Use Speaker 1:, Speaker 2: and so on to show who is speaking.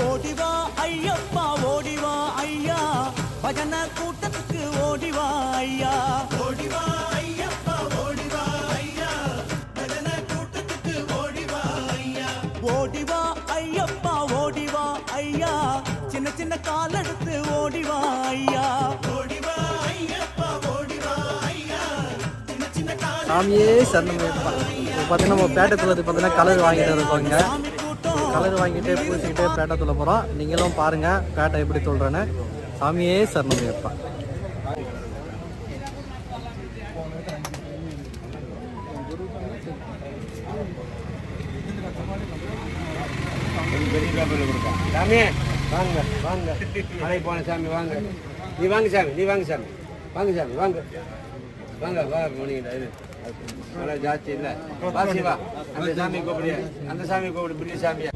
Speaker 1: ஓடிவா ஐயப்பா ஓடிவா ஐயா பஜன கூட்டத்துக்கு ஓடிவா ஐயா ஓடிவா ஐயப்பா ஓடிவா ஐயா பஜன கூட்டத்துக்கு ஓடிவா ஐயா ஓடிவா ஐயப்பா ஓடிவா ஐயா சின்ன சின்ன கால் எடுத்து ஓடிவா ஐயா ஓடிவா ஐயப்பா ஓடிவா ஐயா சின்ன சின்ன கால்
Speaker 2: சாமியே சரணம் பார்த்தீங்கன்னா நம்ம பேட்டத்தில் பார்த்தீங்கன்னா கலர் வாங்கிட்டு இருக்கோங்க. கலர் வாங்கிட்டு பூசிக்கிட்டு பேட்டத்துல போகிறோம். நீங்களும் பாருங்கள் பேட்டை எப்படி சொல்கிறேன்னு. சாமியே சரணம் ஐயப்பா.
Speaker 3: சாமி வாங்க வாங்க மலை போன சாமி வாங்க நீ வாங்க சாமி நீ வாங்க சாமி வாங்க சாமி வாங்க வாங்க வா மணிக்கிட்ட இது மழை ஜாஸ்தி இல்லை வா சிவா அந்த சாமி கூப்பிடு பெரிய சாமியா